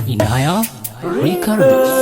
Inaya Records.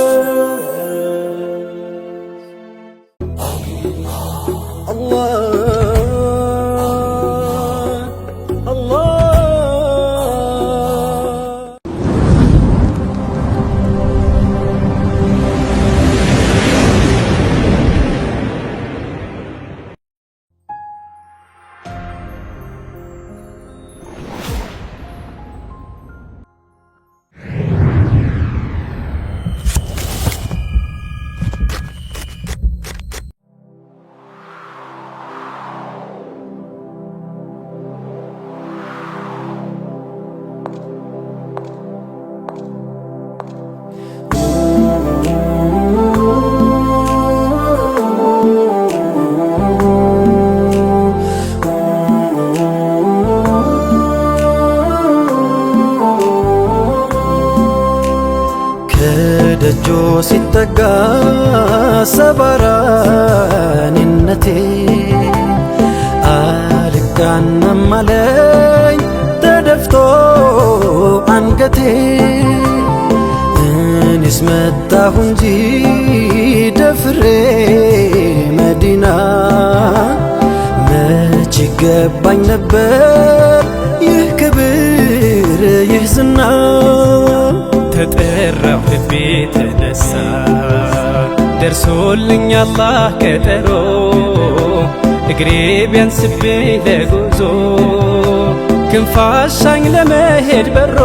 ደጆ ሲጠጋ ሰባራንነቴ አልጋናም አለኝ ተደፍቶ አንገቴ። እኔስ መጣሁ እንጂ ደፍሬ መዲና መች ይገባኝ ነበር ይህ ክብር ይህ ዝና። ተጠራሁ ልቤ ተነሳ ደርሶልኝ አላህ ቀጠሮ እግሬ ቢያንስብኝ ለጉዞ ክንፋሻኝ ለመሄድ በሮ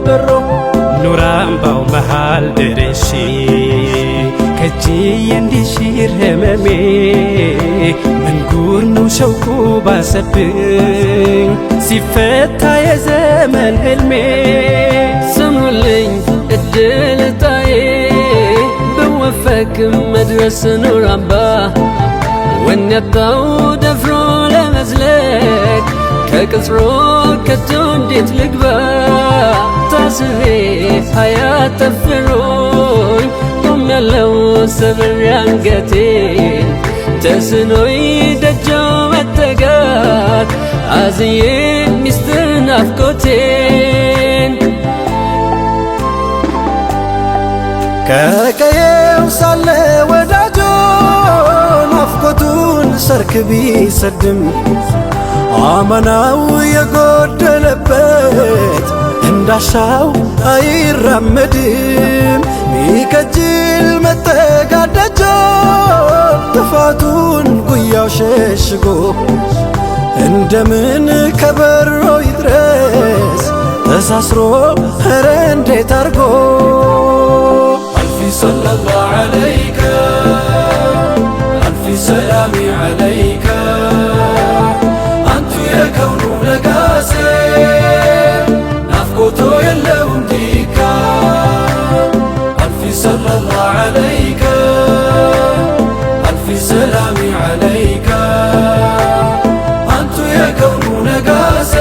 በሮ ኑር አምባው መሃል ደርሼ ከእጅዬ እንዲሽር ህመሜ መንጉር ነው ሸውቁ ባሰብኝ ሲፈታ የዘመን ህልሜ። ስሙልኝ እድልታዬ ብወፈቅ መድረስ ኑር አምባ ወኔ ያጣው ደፍሮ ለመዝለቅ ከቅጽሮ ከቶ እንዴት ልግባ ታስሬ ሀያት ጠፍሮኝ ቆሜያለሁ ሰብሬ አንገቴን ተስኖኝ ደጆ መጠጋት አዝዬ ሚስጥር ናፍቆቴን። ከቀየው ሳለ ወዳጆ ናፍቆቱን ሰርክ ቢሰድም አማናው የጎደለበት እንዳሻው አይራመድም። ቢከጅል መጠጋት ጥፋቱን ጉያው ሸሽጎ እንደምን ከበሮ ይድረስ ተሳስሮ ኧረ እንዴት አርጎ። ሰለላሁ ዐለይከ አልፊ ሰላሚ ዐለይከ አንቱ የከውኑ ነጋሴ ናፍቆቶ የለው እንዲካ። አልፊ ሰለላሁ ዐለይከ አልፊ ሰላሚ ዐለይከ አንቱ የከውኑ ነጋሴ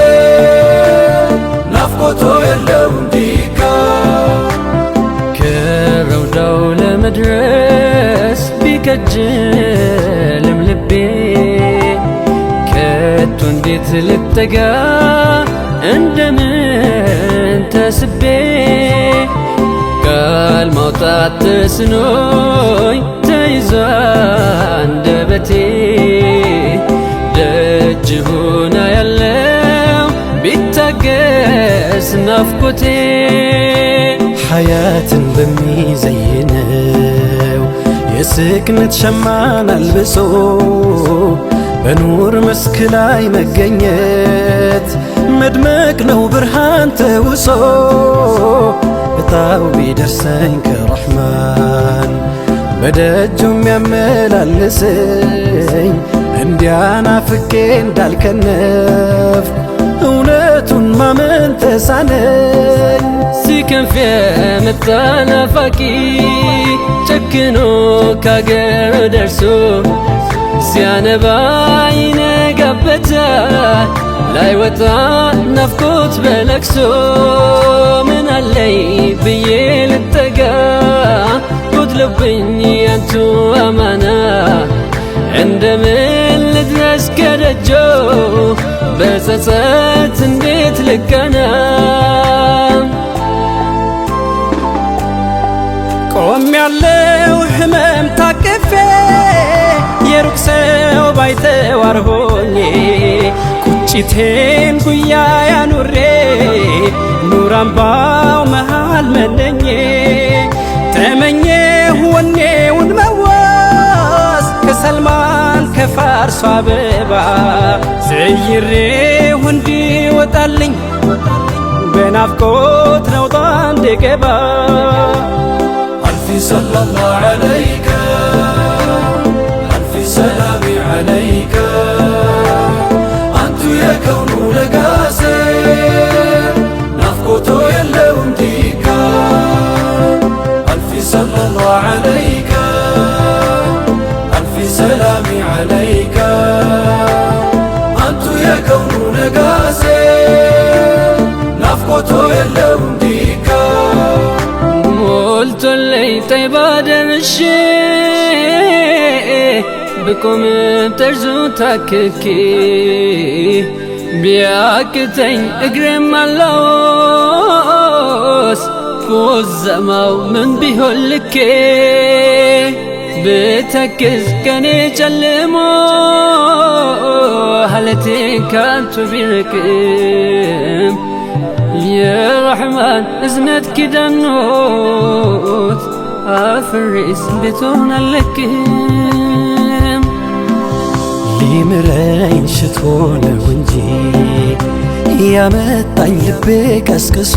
ናፍቆቶ የለው እንዲካ። ከረውዳው ለመድረስ ቢከጅልም ልቤ ከቶ እንዴት ልጠጋ እንደምን ተስቤ ቃል ማውጣት ተስኖኝ ተይዞ አንደበቴ ደጅ ሆና ያለው ቢታገስ ናፍቆቴ። ሐያትን በሚዘይነው የስክነት ሸማን አልብሶ በኑር መስክ ላይ መገኘት መድመቅ ነው ብርሃን ተውሶ። እጣው ቢደርሰኝ ከረሕማን በደጁም ያመላልሰኝ እንዲያናፍቄ እንዳልከነፍ እውነቱን ማመን ተሳነኝ። ሲከንፍ የመጣ ናፋቂ ጨክኖ ካገር ደርሶ ሲያነባ ይነጋበታል ላይ ወጣ ናፍቆት በለቅሶ። ምን አለይ ብዬ ልጠጋ ጎድሎብኝ ያንቱ አማና እንደምን ልድረስ ከደጆ በጸጸት እንዴት ልቀና ቆም ያለው ህመም ታቅፌ የሩቅ ሰው ባይተዋር ሆኜ ቁጭቴን ጉያ ያኑሬ ኑር አምባው መሃል መነኜ ተመኘሁ ወኔውን መዋስ ከሰልማን ከፋርሷ አበባ ዘይሬሁ እንዲወጣልኝ በናፍቆት ነውጣ እንድገባ ألف صلى الله عليك ألف سلام عليك أنت يا كون لقاسي نفقته يلوم ديكا ألف صلى الله عليك ألف سلام عليك أنت يا كون لقاسي نفقته يلوم ديكا قلت لي طيبة درشي بكم بترزو تاككي بياكتين اقرم اللوس فوزماو من بيهولكي بتكز كاني جلمو هلتين كانتو بيركم يا رحمن ازنت كده النوت افرس بتونا لكم ሊምረኝ ሽቶ ነው እንጂ ያመጣኝ ልቤ ቀስቅሶ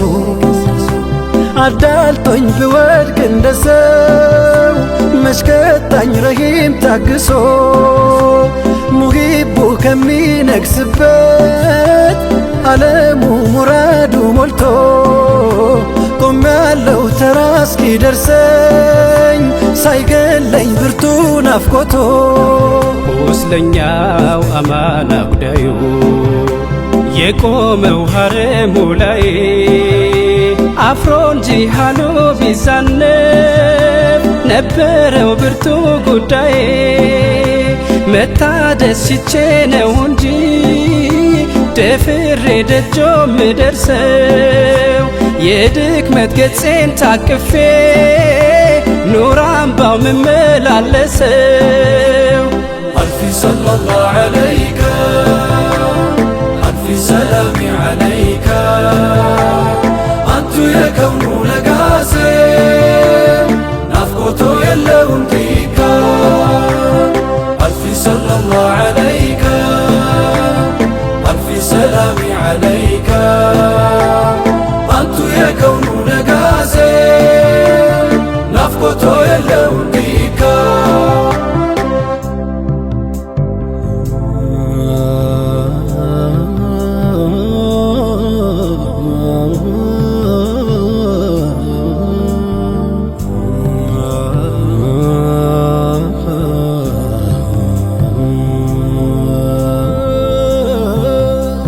አዳልጦኝ ብወድቅ እንደ ሰው መሽከጣኝ ረሂም ታግሶ ሙሂቡ ከሚነግስበት ዓለሙ ሙራዱ ሞልቶ ቆም ያለው ተራ እስኪደርሰኝ ሳይገለኝ ብርቱ ናፍቆቶ ቁስለኛው አማና ጉዳዩ የቆመው ሐረሙ ላይ አፍሮ እንጂ ሃሎ ቢዛነብ ነበረው ብርቱ ጉዳይ መታደስ ሽቼ ነው እንጂ ደፍሬ ደጆ ምደርሰው የድክመት ገጼን ታቅፌ ኑር አምባው ምመላለሰው ألف صلى الله عليك ألف سلام عليك أنت يا كون لقاسي نفقته يلوم ديكا ألف صلى الله عليك ألف سلام عليك أنت يا كون لقاسي نفقته يلوم ديكا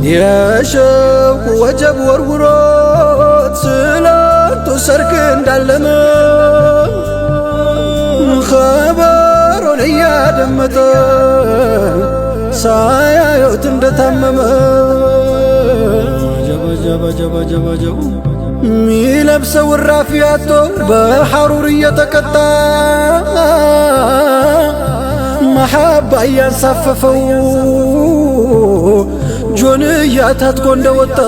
የሸውቁ ወጀብ ወርውሮት ስላንቱ ሰርክ እንዳለመ ኸበሩን እያደመጠ ሳያዩት እንደታመመ ሚለብሰው እራፊ አጥቶ በሐሩር እየተቀጣ መሐባ እያንሳፈፈው ጆንያ ታጥቆ እንደወጣ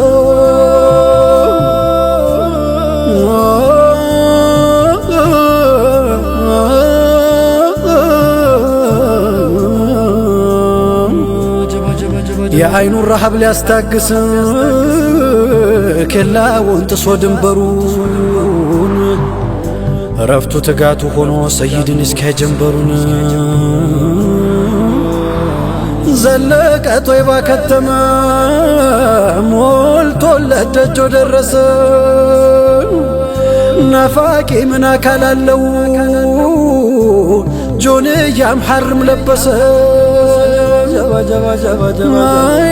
የአይኑን ረሃብ ሊያስታግስ ኬላውን ጥሶ ድንበሩን ረፍቱ ትጋቱ ሆኖ ሰይድን እስከ ጀንበሩን ዘለቀ ጦይባ ከተማ ሞልቶለት ደጆ ደረሰ ናፋቂ ምን አካል አለው ጆንያም ሐርም ለበሰ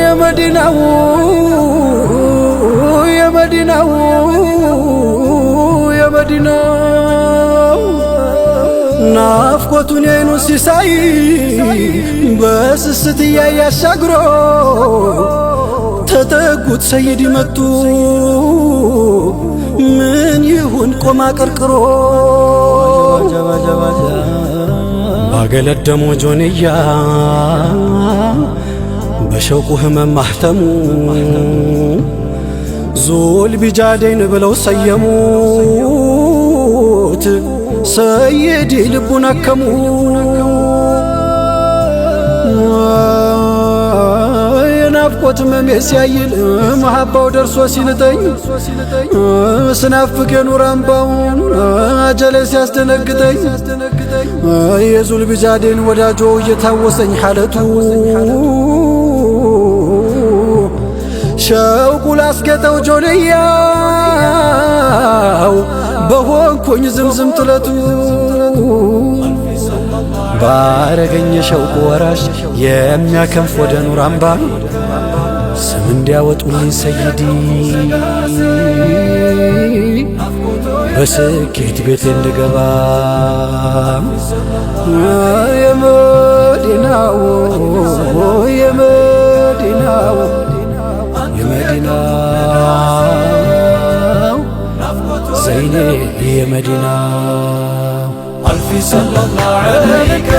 የመዲናው የመዲናው የመዲናው ናፍ ናፍቆቱን የዓይኑን ሲሳይ በስስት እያየ አሻግሮ ተጠጉት ሰይድ መጡ ምን ይሁን ቆማ ቀርቅሮ ባገለደሞ ጆንያ በሸውቁ ህመም ማህተሙ ዙል ቢጃደይን ብለው ሰየሙት ሰይድ ልቡን አከሙ የናፍቆት ህመሜ ሲያይል መሐባው ደርሶ ሲንጠኝ ስናፍቅ የኑር አምባውን አጀሌ ሲያስደነግጠኝ የዙል ቢጃደይን ወዳጆ እየታወሰኝ ሐለቱ ሸውቁ ላስጌጠው ጆንያው በሆንኩኝ ዝምዝም ጥለቱ ባረገኝ ሸውቁ ወራሽ የሚያከንፍ ወደ ኑር አምባ ስም እንዲያወጡልኝ ሰይዲ በስኬት ቤት እንድገባ የመዲናው የመዲናው ዘይኔ የመዲናው ألف صلى الله عليك